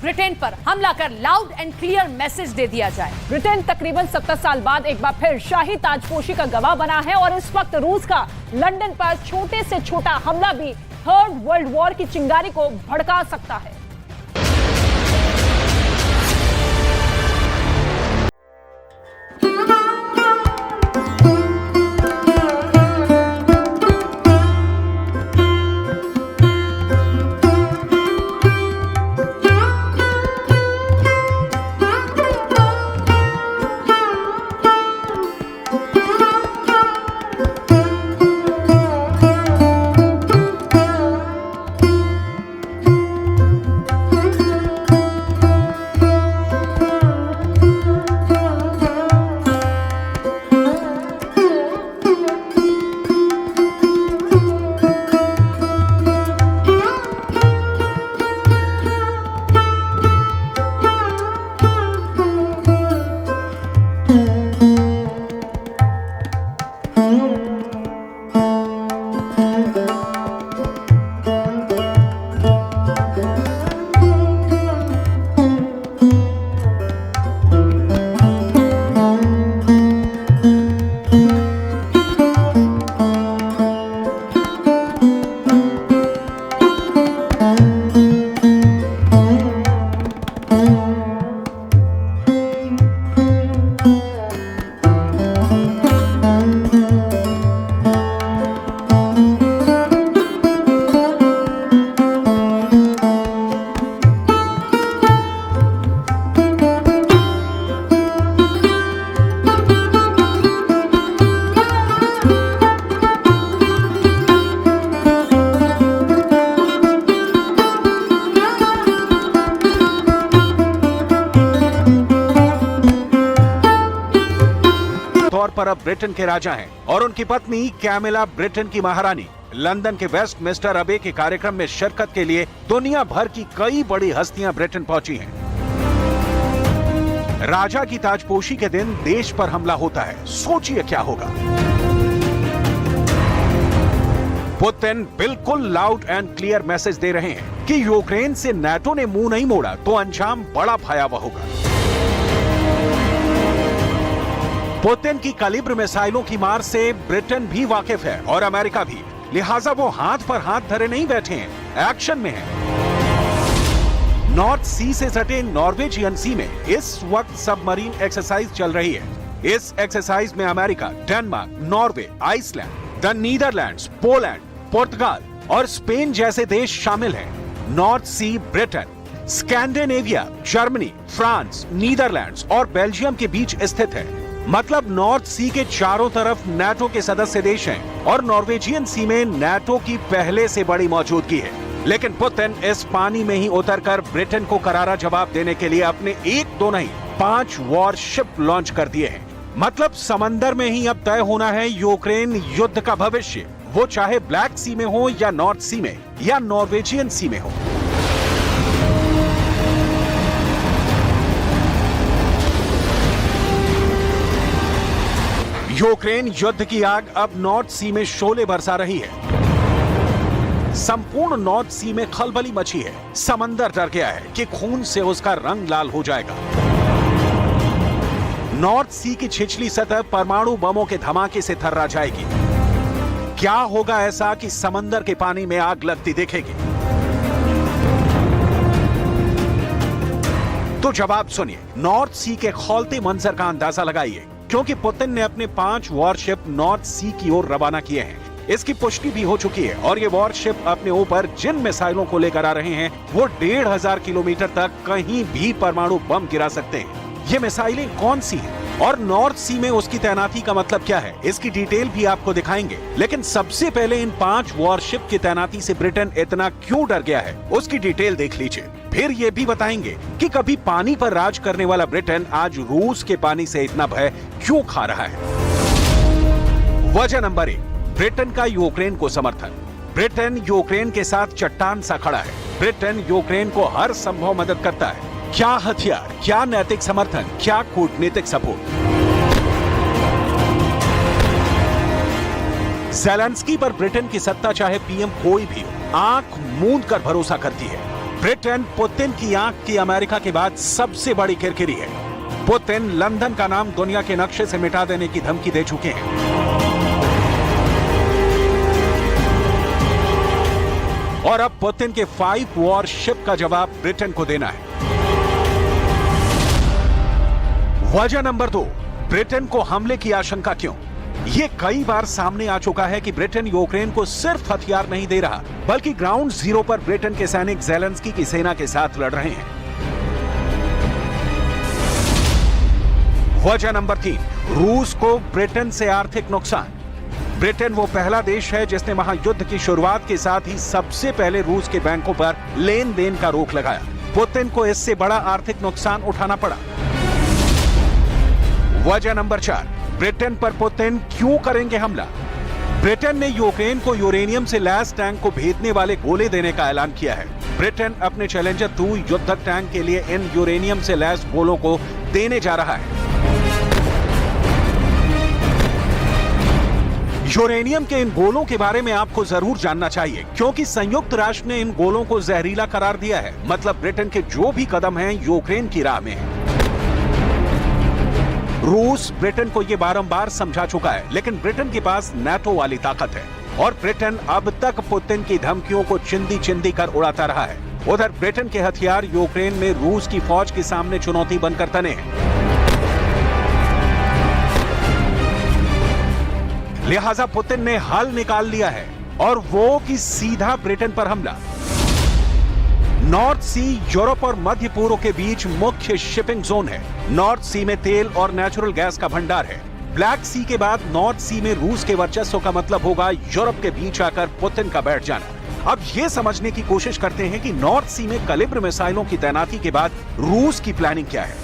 Britain पर हमला कर लाउड एंड क्लियर मैसेज दे दिया जाए। ब्रिटेन तकरीबन 70 साल बाद एक बार फिर शाही ताजपोशी का गवाह बना है और इस वक्त रूस का लंदन पर छोटे से छोटा हमला भी थर्ड वर्ल्ड वॉर की चिंगारी को भड़का सकता है। पर अब ब्रिटेन के राजा हैं और उनकी पत्नी कैमिला ब्रिटेन की महारानी। लंदन के वेस्टमिंस्टर अबे के कार्यक्रम में शिरकत के लिए दुनिया भर की कई बड़ी हस्तियां ब्रिटेन पहुंची हैं। राजा की ताजपोशी के दिन देश पर हमला होता है, सोचिए क्या होगा। पुतिन बिल्कुल लाउड एंड क्लियर मैसेज दे रहे हैं कि यूक्रेन से नाटो ने मुंह नहीं मोड़ा तो अंजाम बड़ा भयावह होगा। पुतिन की कलिब्र मिसाइलों की मार से ब्रिटेन भी वाकिफ है और अमेरिका भी, लिहाजा वो हाथ पर हाथ धरे नहीं बैठे हैं, एक्शन में हैं। नॉर्थ सी से सटे नॉर्वेजियन सी में इस वक्त सबमरीन एक्सरसाइज चल रही है। इस एक्सरसाइज में America, Denmark, Norway, Iceland, the Netherlands, Poland, पुर्तगाल और स्पेन जैसे देश शामिल हैं। North Sea Britain, Scandinavia, Germany, France, Netherlands और बेल्जियम के बीच स्थित है। मतलब नॉर्थ सी के चारों तरफ नाटो के सदस्य देश हैं और नॉर्वेजियन सी में नाटो की पहले से बड़ी मौजूदगी है। लेकिन पुतिन इस पानी में ही उतरकर ब्रिटेन को करारा जवाब देने के लिए अपने 1 2 नहीं 5 वॉरशिप लॉन्च कर दिए हैं। मतलब समंदर में ही अब तय होना है यूक्रेन युद्ध का भविष्य, वो चाहे ब्लैक सी में हो या नॉर्थ सी में या नॉर्वेजियन सी में हो। यूक्रेन युद्ध की आग अब नॉर्थ सी में शोले बरसा रही है। संपूर्ण नॉर्थ सी में खलबली मची है। समंदर डर गया है कि खून से उसका रंग लाल हो जाएगा। नॉर्थ सी की छिछली सतह परमाणु बमों के धमाके से थर्रा जाएगी। क्या होगा ऐसा कि समंदर के पानी में आग लगती दिखेगी? तो जवाब सुनिए, नॉर्थ सी के खौलते मंजर का अंदाजा लगाइए, क्योंकि पुतिन ने अपने 5 वॉरशिप नॉर्थ सी की ओर रवाना किए हैं। इसकी पुष्टि भी हो चुकी है और ये वॉरशिप अपने ऊपर जिन मिसाइलों को लेकर आ रहे हैं वो 1500 किलोमीटर तक कहीं भी परमाणु बम गिरा सकते हैं। ये मिसाइलें कौन सी हैं और नॉर्थ सी में उसकी तैनाती का मतलब क्या है, इसकी डिटेल भी आपको दिखाएंगे। लेकिन सबसे पहले इन 5 वॉरशिप की तैनाती से ब्रिटेन इतना क्यों डर गया है, उसकी डिटेल देख लीजिए। फिर ये भी बताएंगे कि कभी पानी पर राज करने वाला ब्रिटेन आज रूस के पानी से इतना भय क्यों खा रहा है। वजह नंबर 1, ब्रिटेन का यूक्रेन को समर्थन। ब्रिटेन यूक्रेन के साथ चट्टान सा खड़ा है। ब्रिटेन यूक्रेन को हर संभव मदद करता है। क्या हथियार, क्या नैतिक समर्थन, क्या कूटनीतिक सपोर्ट। ज़ेलेंस्की पर ब्रिटेन की सत्ता चाहे पीएम कोई भी हो, आंख मूंद कर भरोसा करती है। ब्रिटेन पुतिन की आंख की अमेरिका के बाद सबसे बड़ी किरकिरी है। पुतिन लंदन का नाम दुनिया के नक्शे से मिटा देने की धमकी दे चुके हैं। और अब पुतिन के 5 वॉरशिप का जवाब ब्रिटेन को देना है। वजह नंबर 2, ब्रिटेन को हमले की आशंका क्यों? ये कई बार सामने आ चुका है कि ब्रिटेन यूक्रेन को सिर्फ हथियार नहीं दे रहा, बल्कि ग्राउंड जीरो पर ब्रिटेन के सैनिक ज़ेलेंस्की की सेना के साथ लड़ रहे हैं। वजह नंबर 3, रूस को ब्रिटेन से आर्थिक नुकसान। ब्रिटेन वो पहला देश है जिसने महायुद्ध की शुरुआत के साथ ही सबसे पहले रूस के बैंकों पर लेन देन का रोक लगाया। पुतिन को इससे बड़ा आर्थिक नुकसान उठाना पड़ा। वजह नंबर 4, ब्रिटेन पर पुतिन क्यों करेंगे हमला? ब्रिटेन ने यूक्रेन को यूरेनियम से लैस टैंक को भेदने वाले गोले देने का ऐलान किया है। ब्रिटेन अपने चैलेंजर 2 युद्धक टैंक के लिए इन यूरेनियम से लैस गोलों को देने जा रहा है। यूरेनियम के इन गोलों के बारे में आपको जरूर जानना चाहिए, क्योंकि संयुक्त राष्ट्र ने इन गोलों को जहरीला करार दिया है। मतलब ब्रिटेन के जो भी कदम हैं यूक्रेन की राह में हैं। रूस ब्रिटेन को यह बारंबार समझा चुका है, लेकिन ब्रिटेन के पास नाटो वाली ताकत है और ब्रिटेन अब तक पुतिन की धमकियों को चिंदी चिंदी कर उड़ाता रहा है। उधर ब्रिटेन के हथियार यूक्रेन में रूस की फौज के सामने चुनौती बनकर तने हैं। लिहाजा पुतिन ने हल निकाल लिया है, और वो कि सीधा ब्रिटेन पर हमला। नॉर्थ सी यूरोप और मध्य पूर्व के बीच मुख्य शिपिंग जोन है। नॉर्थ सी में तेल और नेचुरल गैस का भंडार है। ब्लैक सी के बाद नॉर्थ सी में रूस के वर्चस्व का मतलब होगा यूरोप के बीच आकर पुतिन का बैठ जाना। अब ये समझने की कोशिश करते हैं कि नॉर्थ सी में कैलिबर मिसाइलों की तैनाती के बाद रूस की प्लानिंग क्या है।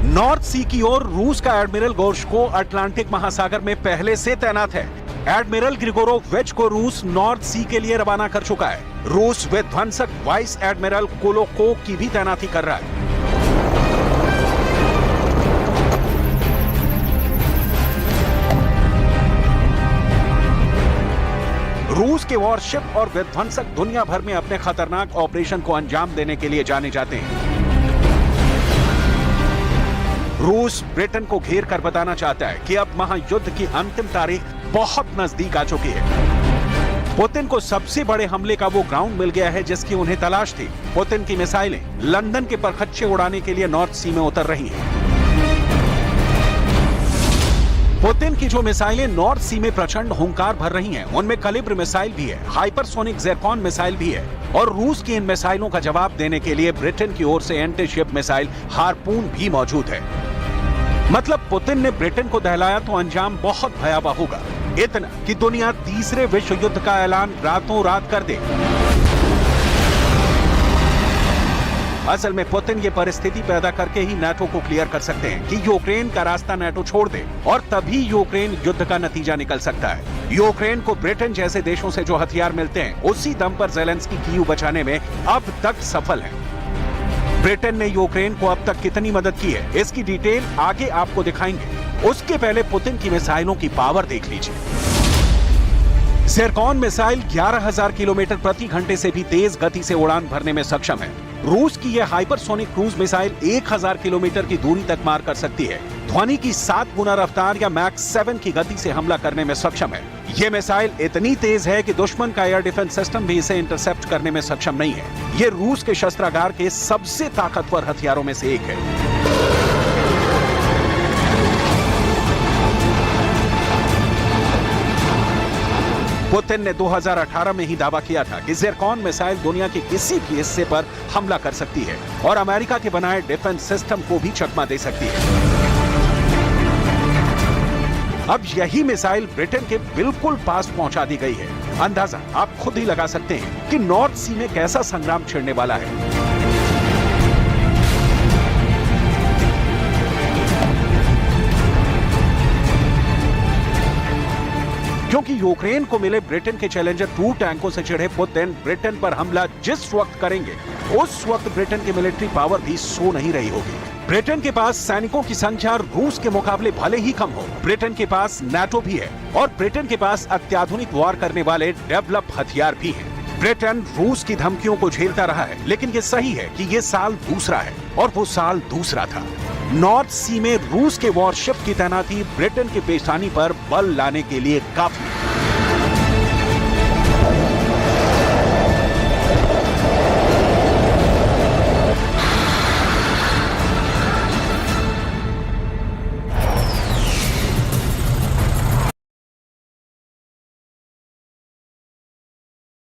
नॉर्थ सी की ओर रूस का एडमिरल गोर्शको अटलांटिक महासागर में पहले से तैनात है। एडमिरल ग्रिगोरोविच को रूस नॉर्थ सी के लिए रवाना कर चुका है। रूस विध्वंसक वाइस एडमिरल कोलोकोव की भी तैनाती कर रहा है। रूस के वॉरशिप और विध्वंसक दुनिया भर में अपने खतरनाक ऑपरेशन को अंजाम देने के लिए जाने जाते हैं। रूस ब्रिटेन को घेर कर बताना चाहता है कि अब महायुद्ध की अंतिम तारीख बहुत नजदीक आ चुकी है। पुतिन को सबसे बड़े हमले का वो ग्राउंड मिल गया है जिसकी उन्हें तलाश थी। पुतिन की मिसाइलें लंदन के परखच्चे उड़ाने के लिए नॉर्थ सी में उतर रही हैं। पुतिन की जो मिसाइलें नॉर्थ सी में प्रचंड हुंकार भर रही हैं, उनमें कैलिबर मिसाइल भी है, हाइपरसोनिक ज़िरकॉन मिसाइल भी है, और रूस की इन मिसाइलों का जवाब देने के लिए ब्रिटेन की ओर से एंटी शिप मिसाइल हार्पून भी मौजूद है। मतलब पुतिन ने ब्रिटेन को दहलाया तो अंजाम बहुत भयावह होगा। इतना कि दुनिया तीसरे विश्व युद्ध का ऐलान रातों रात कर दे। असल में पुतिन ये परिस्थिति पैदा करके ही नाटो को क्लियर कर सकते हैं कि यूक्रेन का रास्ता नाटो छोड़ दे, और तभी यूक्रेन युद्ध का नतीजा निकल सकता है। यूक्रेन को ब्रिटेन जैसे देशों से जो हथियार मिलते हैं, उसी दम पर ज़ेलेंस्की कीव बचाने में अब तक सफल है। ब्रिटेन ने यूक्रेन को अब तक कितनी मदद की है, इसकी डिटेल आगे आपको दिखाएंगे। उसके पहले पुतिन की मिसाइलों की पावर देख लीजिए। ज़िरकॉन मिसाइल 11,000 किलोमीटर प्रति घंटे से भी तेज गति से उड़ान भरने में सक्षम है। रूस की यह हाइपरसोनिक क्रूज मिसाइल 1000 किलोमीटर की दूरी तक मार कर सकती है। ध्वनि की 7 गुना रफ्तार या मैक 7 की गति से हमला करने में सक्षम है। यह मिसाइल इतनी तेज है कि दुश्मन का एयर डिफेंस सिस्टम भी इसे इंटरसेप्ट करने में सक्षम नहीं है। यह रूस के शस्त्रागार के सबसे ताकतवर हथियारों में से एक है। पुतिन ने 2018 में ही दावा किया था कि ज़िरकॉन मिसाइल दुनिया के किसी भी हिस्से पर हमला कर सकती है और अमेरिका के बनाए डिफेंस सिस्टम को भी चकमा दे सकती है। अब यही मिसाइल ब्रिटेन के बिल्कुल पास पहुंचा दी गई है। अंदाजा आप खुद ही लगा सकते हैं कि नॉर्थ सी में कैसा संग्राम छिड़ने वाला है। क्योंकि यूक्रेन को मिले ब्रिटेन के चैलेंजर 2 टैंकों से चिढ़े पुतिन ब्रिटेन पर हमला जिस वक्त करेंगे, उस वक्त ब्रिटेन की मिलिट्री पावर भी सो नहीं रही होगी। ब्रिटेन के पास सैनिकों की संख्या रूस के मुकाबले भले ही कम हो, ब्रिटेन के पास नाटो भी है और ब्रिटेन के पास अत्याधुनिक वार करने वाले डेवलप हथियार भी हैं। ब्रिटेन रूस की धमकियों को झेलता रहा है, लेकिन ये सही है कि ये साल दूसरा है और वो साल दूसरा था। नॉर्थ सी में रूस के वॉरशिप की तैनाती ब्रिटेन की पेशानी पर बल लाने के लिए काफी।